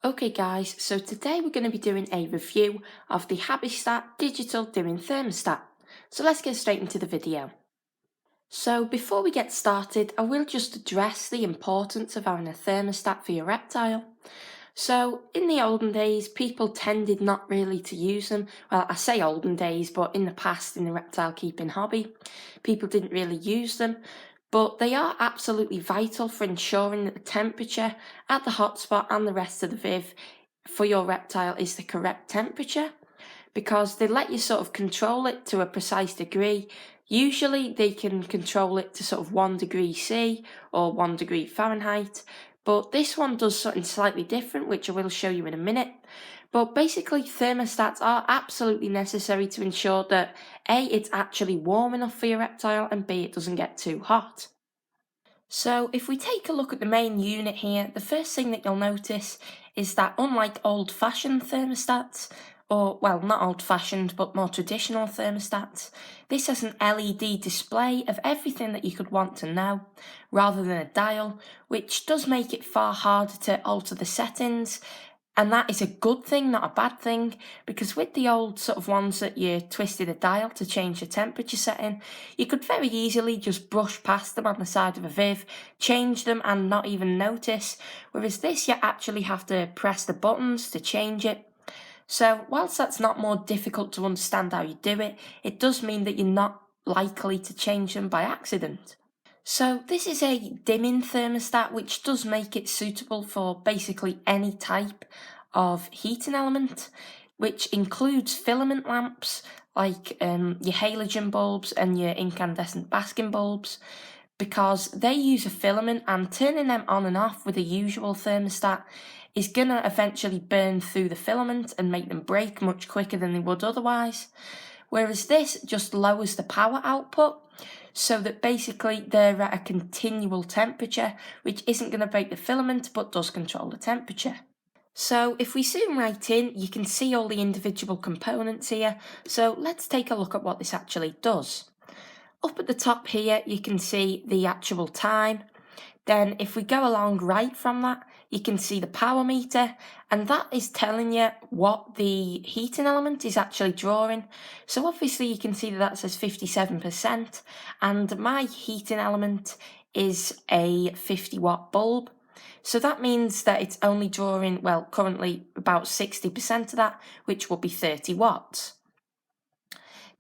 Okay guys, so today we're going to be doing a review of the Habistat Digital Dimming Thermostat. So let's get straight into the video. So before we get started, I will just address the importance of having a thermostat for your reptile. So in the olden days, people tended not really to use them. Well, I say olden days, but in the past, in the reptile keeping hobby, people didn't really use them. But they are absolutely vital for ensuring that the temperature at the hotspot and the rest of the viv for your reptile is the correct temperature, because they let you sort of control it to a precise degree. Usually they can control it to sort of 1 degree C or 1 degree Fahrenheit, but this one does something slightly different, which I will show you in a minute. But basically, thermostats are absolutely necessary to ensure that A, it's actually warm enough for your reptile, and B, it doesn't get too hot. So if we take a look at the main unit here, the first thing that you'll notice is that unlike old-fashioned thermostats, or well, not old-fashioned but more traditional thermostats, this has an LED display of everything that you could want to know, rather than a dial, which does make it far harder to alter the settings. And that is a good thing, not a bad thing, because with the old sort of ones that you twisted a dial to change the temperature setting, you could very easily just brush past them on the side of a viv, change them and not even notice, whereas this you actually have to press the buttons to change it. So whilst that's not more difficult to understand how you do it, it does mean that you're not likely to change them by accident. So this is a dimming thermostat, which does make it suitable for basically any type of heating element, which includes filament lamps like your halogen bulbs and your incandescent basking bulbs, because they use a filament, and turning them on and off with a usual thermostat is going to eventually burn through the filament and make them break much quicker than they would otherwise. Whereas this just lowers the power output, so that basically they're at a continual temperature, which isn't going to break the filament but does control the temperature. So if we zoom right in, you can see all the individual components here. So let's take a look at what this actually does. Up at the top here, you can see the actual time. Then if we go along right from that, you can see the power meter, and that is telling you what the heating element is actually drawing. So obviously you can see that says 57%, and my heating element is a 50-watt bulb. So that means that it's only drawing, well, currently about 60% of that, which would be 30 watts.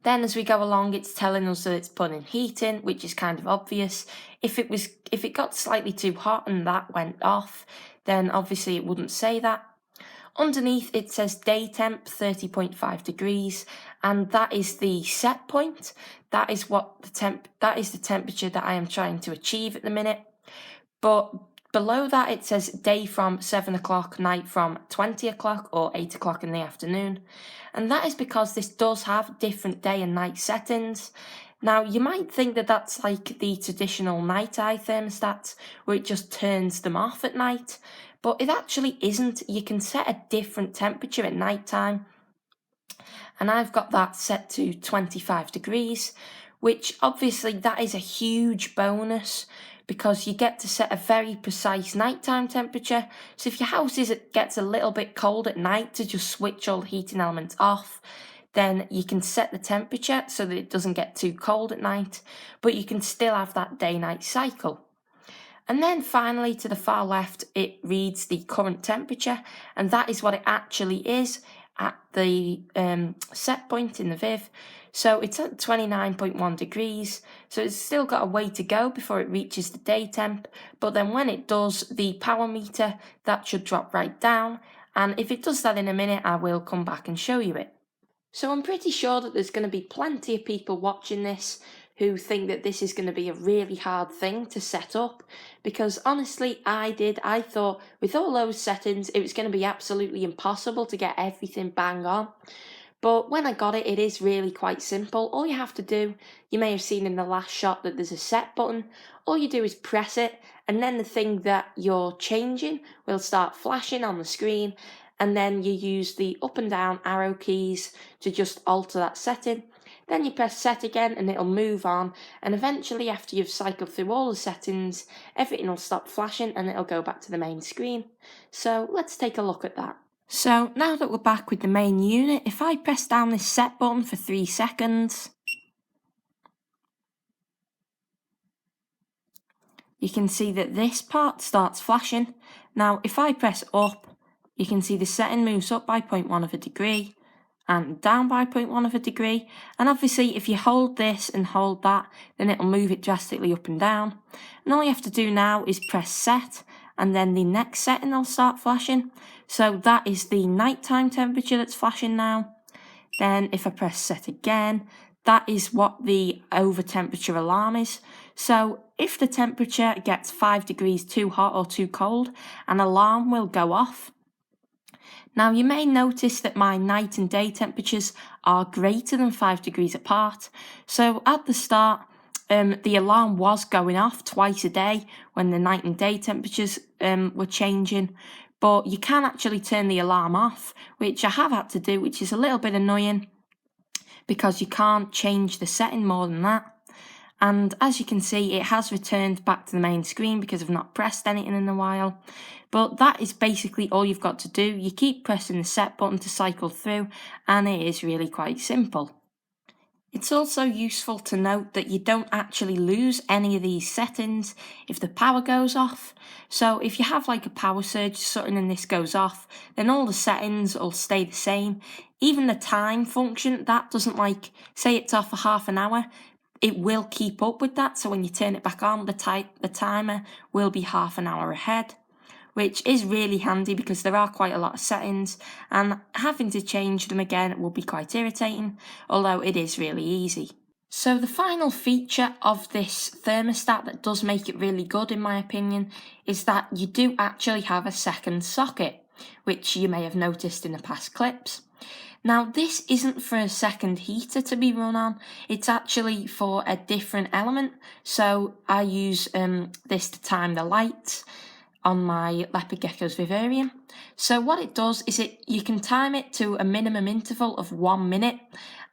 Then as we go along, it's telling us that it's putting heat in, which is kind of obvious. If it got slightly too hot and that went off, then obviously it wouldn't say that. Underneath it says day temp 30.5 degrees, and that is the set point. That is the temperature that I am trying to achieve at the minute. But below that it says day from 7 o'clock, night from 20 o'clock or 8 o'clock in the afternoon. And that is because this does have different day and night settings. Now you might think that that's like the traditional night eye thermostats, where it just turns them off at night, but it actually isn't. You can set a different temperature at night time, and I've got that set to 25 degrees, which obviously that is a huge bonus, because you get to set a very precise nighttime temperature. So if your house gets a little bit cold at night, to just switch all the heating elements off, then you can set the temperature so that it doesn't get too cold at night, but you can still have that day-night cycle. And then finally, to the far left, it reads the current temperature, and that is what it actually is at the set point in the viv. So it's at 29.1 degrees, so it's still got a way to go before it reaches the day temp, but then when it does, the power meter, that should drop right down, and if it does that in a minute, I will come back and show you it. So I'm pretty sure that there's going to be plenty of people watching this who think that this is going to be a really hard thing to set up, because honestly I thought with all those settings it was going to be absolutely impossible to get everything bang on. But when I got it, it is really quite simple. All you have to do, you may have seen in the last shot that there's a set button, all you do is press it, and then the thing that you're changing will start flashing on the screen, and then you use the up and down arrow keys to just alter that setting. Then you press set again and it'll move on, and eventually after you've cycled through all the settings, everything will stop flashing and it'll go back to the main screen. So let's take a look at that. So now that we're back with the main unit, if I press down this set button for 3 seconds, you can see that this part starts flashing. Now if I press up, you can see the setting moves up by 0.1 of a degree and down by 0.1 of a degree, and obviously if you hold this and hold that, then it'll move it drastically up and down. And all you have to do now is press set, and then the next setting will start flashing. So that is the nighttime temperature that's flashing now. Then if I press set again, that is what the over temperature alarm is. So if the temperature gets 5 degrees too hot or too cold, an alarm will go off. Now you may notice that my night and day temperatures are greater than 5 degrees apart. So at the start, the alarm was going off twice a day when the night and day temperatures were changing. But you can actually turn the alarm off, which I have had to do, which is a little bit annoying because you can't change the setting more than that. And as you can see, it has returned back to the main screen because I've not pressed anything in a while. But that is basically all you've got to do. You keep pressing the set button to cycle through, and it is really quite simple. It's also useful to note that you don't actually lose any of these settings if the power goes off. So if you have like a power surge or something and this goes off, then all the settings will stay the same. Even the time function, that doesn't, like, say it's off for half an hour, it will keep up with that. So when you turn it back on, the timer will be half an hour ahead, which is really handy because there are quite a lot of settings, and having to change them again will be quite irritating, although it is really easy. So the final feature of this thermostat that does make it really good in my opinion is that you do actually have a second socket, which you may have noticed in the past clips. Now this isn't for a second heater to be run on, it's actually for a different element. So I use this to time the lights on my leopard gecko's vivarium. So what it does is you can time it to a minimum interval of 1 minute,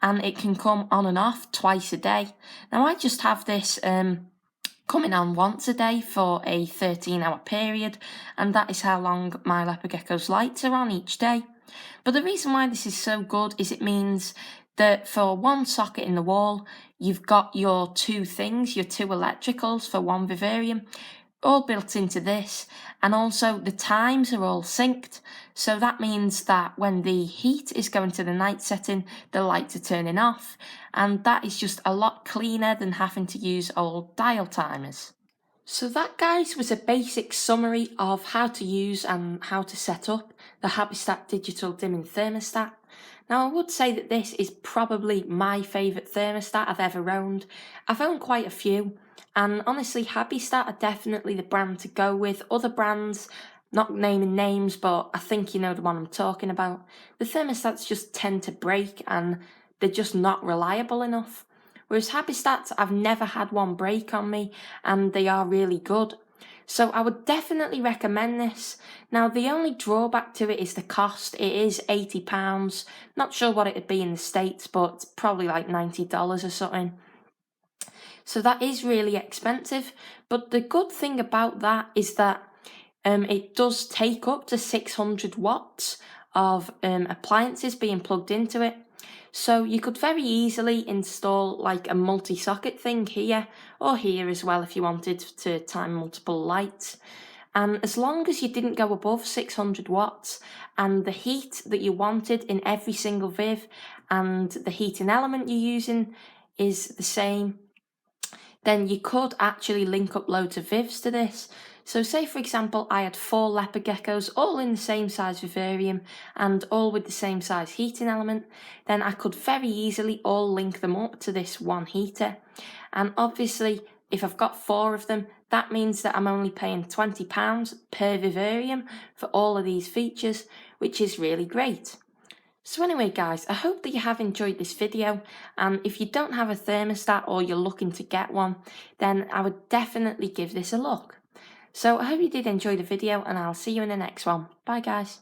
and it can come on and off twice a day. Now I just have this coming on once a day for a 13-hour period, and that is how long my leopard gecko's lights are on each day. But the reason why this is so good is it means that for one socket in the wall, you've got your two things, your two electricals for one vivarium, all built into this, and also the times are all synced. So that means that when the heat is going to the night setting, the lights are turning off, and that is just a lot cleaner than having to use old dial timers. So that, guys, was a basic summary of how to use and how to set up the Habistat Digital Dimming Thermostat. Now I would say that this is probably my favourite thermostat I've ever owned. I've owned quite a few, and honestly Habistat are definitely the brand to go with. Other brands, not naming names, but I think you know the one I'm talking about, the thermostats just tend to break and they're just not reliable enough. Whereas Habistats, I've never had one break on me, and they are really good. So I would definitely recommend this. Now the only drawback to it is the cost. It is £80. Not sure what it would be in the States, but it's probably like $90 or something. So that is really expensive. But the good thing about that is that it does take up to 600 watts of appliances being plugged into it. So you could very easily install like a multi-socket thing here or here as well if you wanted to time multiple lights. And as long as you didn't go above 600 watts and the heat that you wanted in every single viv and the heating element you're using is the same, then you could actually link up loads of vivs to this. So say for example I had 4 leopard geckos all in the same size vivarium and all with the same size heating element, then I could very easily all link them up to this one heater. And obviously if I've got 4 of them, that means that I'm only paying £20 per vivarium for all of these features, which is really great. So anyway guys, I hope that you have enjoyed this video, and if you don't have a thermostat or you're looking to get one, then I would definitely give this a look. So I hope you did enjoy the video, and I'll see you in the next one. Bye guys.